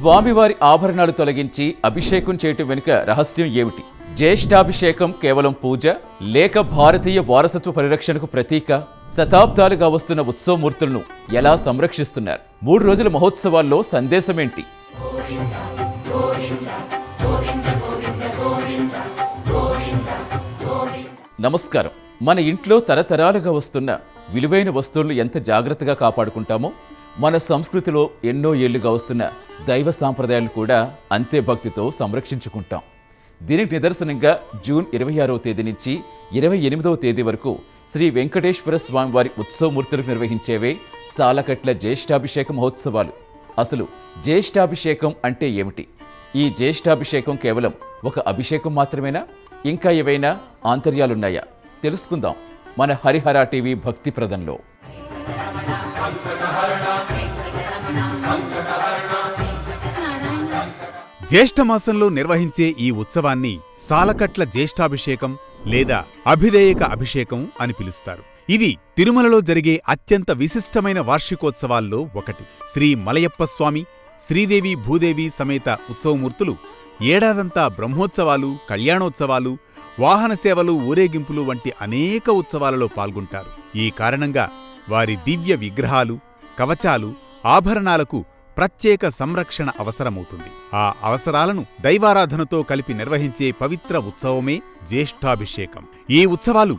స్వామివారి ఆభరణాలు తొలగించి అభిషేకం చేయటం వెనుక రహస్యం ఏమిటి? జ్యేష్ఠాభిషేకం కేవలం పూజ లేక భారతీయ వారసత్వ పరిరక్షణకు ప్రతీక? శతాబ్దాలుగా వస్తున్న ఉత్సవమూర్తులను ఎలా సంరక్షిస్తున్నారు? 3 రోజుల మహోత్సవాల్లో సందేశమేంటి? నమస్కారం. మన ఇంట్లో తరతరాలుగా వస్తున్న విలువైన వస్తువులను ఎంత జాగ్రత్తగా కాపాడుకుంటామో, మన సంస్కృతిలో ఎన్నో ఏళ్లుగా వస్తున్న దైవ సాంప్రదాయాలను కూడా అంతే భక్తితో సంరక్షించుకుంటాం. దీనికి నిదర్శనంగా జూన్ 26వ తేదీ నుంచి 28వ తేదీ వరకు శ్రీ వెంకటేశ్వర స్వామివారి ఉత్సవమూర్తులకు నిర్వహించేవే సాలకట్ల జ్యేష్ఠాభిషేక మహోత్సవాలు. అసలు జ్యేష్ఠాభిషేకం అంటే ఏమిటి? ఈ జ్యేష్ఠాభిషేకం కేవలం ఒక అభిషేకం మాత్రమేనా? ఇంకా ఏవైనా ఆంతర్యాలున్నాయా? తెలుసుకుందాం మన హరిహర టీవీ భక్తి ప్రదంలో. జ్యేష్ఠమాసంలో నిర్వహించే ఈ ఉత్సవాన్ని సాలకట్ల జ్యేష్ఠాభిషేకం లేదా అభిధేయక అభిషేకం అని పిలుస్తారు. ఇది తిరుమలలో జరిగే అత్యంత విశిష్టమైన వార్షికోత్సవాల్లో ఒకటి. శ్రీ మలయప్ప స్వామి, శ్రీదేవి భూదేవి సమేత ఉత్సవమూర్తులు ఏడాదంతా బ్రహ్మోత్సవాలు, కళ్యాణోత్సవాలు, వాహన సేవలు, ఊరేగింపులు వంటి అనేక ఉత్సవాలలో పాల్గొంటారు. ఈ కారణంగా వారి దివ్య విగ్రహాలు, కవచాలు, ఆభరణాలకు ప్రత్యేక సంరక్షణ అవసరమవుతుంది. ఆ అవసరాలను దైవారాధనతో కలిపి నిర్వహించే పవిత్ర ఉత్సవమే జ్యేష్ఠాభిషేకం. ఈ ఉత్సవాలు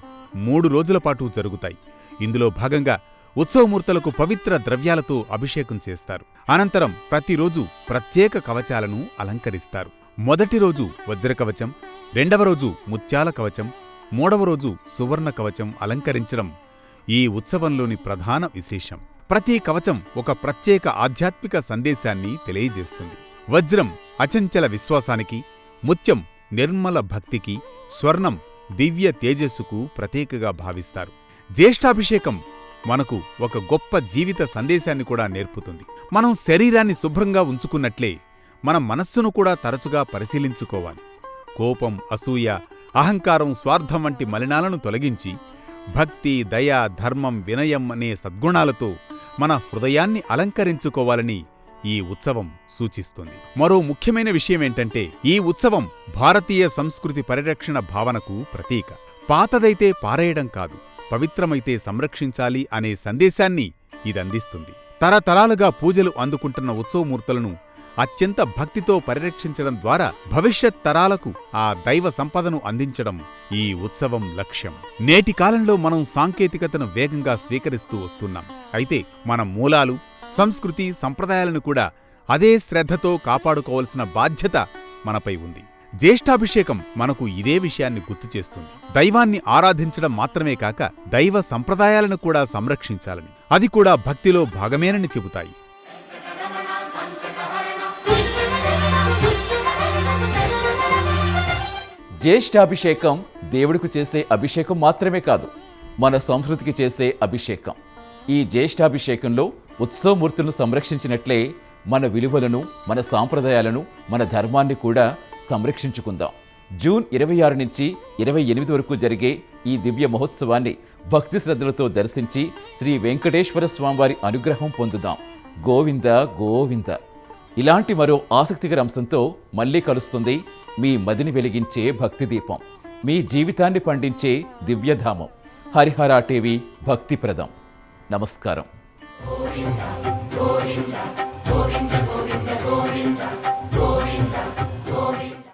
3 రోజుల పాటు జరుగుతాయి. ఇందులో భాగంగా ఉత్సవమూర్తులకు పవిత్ర ద్రవ్యాలతో అభిషేకం చేస్తారు. అనంతరం ప్రతిరోజు ప్రత్యేక కవచాలను అలంకరిస్తారు. మొదటి రోజు వజ్రకవచం, 2వ రోజు ముత్యాల కవచం, 3వ రోజు సువర్ణ కవచం అలంకరించడం ఈ ఉత్సవంలోని ప్రధాన విశేషం. ప్రతి కవచం ఒక ప్రత్యేక ఆధ్యాత్మిక సందేశాన్ని తెలియజేస్తుంది. వజ్రం అచంచల విశ్వాసానికి, ముత్యం నిర్మల భక్తికి, స్వర్ణం దివ్య తేజస్సుకు ప్రతీకగా భావిస్తారు. జ్యేష్ఠాభిషేకం మనకు ఒక గొప్ప జీవిత సందేశాన్ని కూడా నేర్పుతుంది. మనం శరీరాన్ని శుభ్రంగా ఉంచుకున్నట్లే మన మనస్సును కూడా తరచుగా పరిశీలించుకోవాలి. కోపం, అసూయ, అహంకారం, స్వార్థం వంటి మలినాలను తొలగించి భక్తి, దయ, ధర్మం, వినయం అనే సద్గుణాలతో మన హృదయాన్ని అలంకరించుకోవాలని ఈ ఉత్సవం సూచిస్తుంది. మరో ముఖ్యమైన విషయమేంటంటే, ఈ ఉత్సవం భారతీయ సంస్కృతి పరిరక్షణ భావనకు ప్రతీక. పాతదైతే పారేయడం కాదు, పవిత్రమైతే సంరక్షించాలి అనే సందేశాన్ని ఇదందిస్తుంది. తరతరాలుగా పూజలు అందుకుంటున్న ఉత్సవమూర్తులను అత్యంత భక్తితో పరిరక్షించడం ద్వారా భవిష్యత్ తరాలకు ఆ దైవ సంపదను అందించడం ఈ ఉత్సవం లక్ష్యం. నేటి కాలంలో మనం సాంకేతికతను వేగంగా స్వీకరిస్తూ వస్తున్నాం. అయితే మన మూలాలు, సంస్కృతి, సంప్రదాయాలను కూడా అదే శ్రద్ధతో కాపాడుకోవాల్సిన బాధ్యత మనపై ఉంది. జ్యేష్ఠాభిషేకం మనకు ఇదే విషయాన్ని గుర్తు చేస్తుంది. దైవాన్ని ఆరాధించడం మాత్రమే కాక దైవ సంప్రదాయాలను కూడా సంరక్షించాలని, అది కూడా భక్తిలో భాగమేనని చెబుతాయి. జ్యేష్ఠాభిషేకం దేవుడికి చేసే అభిషేకం మాత్రమే కాదు, మన సంస్కృతికి చేసే అభిషేకం. ఈ జ్యేష్ఠాభిషేకంలో ఉత్సవమూర్తులను సంరక్షించినట్లే మన విలువలను, మన సాంప్రదాయాలను, మన ధర్మాన్ని కూడా సంరక్షించుకుందాం. జూన్ 26 నుంచి 28 వరకు జరిగే ఈ దివ్య మహోత్సవాన్ని భక్తి శ్రద్ధలతో దర్శించి శ్రీ వెంకటేశ్వర స్వామివారి అనుగ్రహం పొందుదాం. గోవింద గోవింద. ఇలాంటి మరో ఆసక్తికర అంశంతో మళ్ళీ కలుస్తుంది మీ మదిని వెలిగించే భక్తి దీపం, మీ జీవితాన్ని పండించే దివ్యధామం. హరిహర టీవీ భక్తి ప్రదం. నమస్కారం.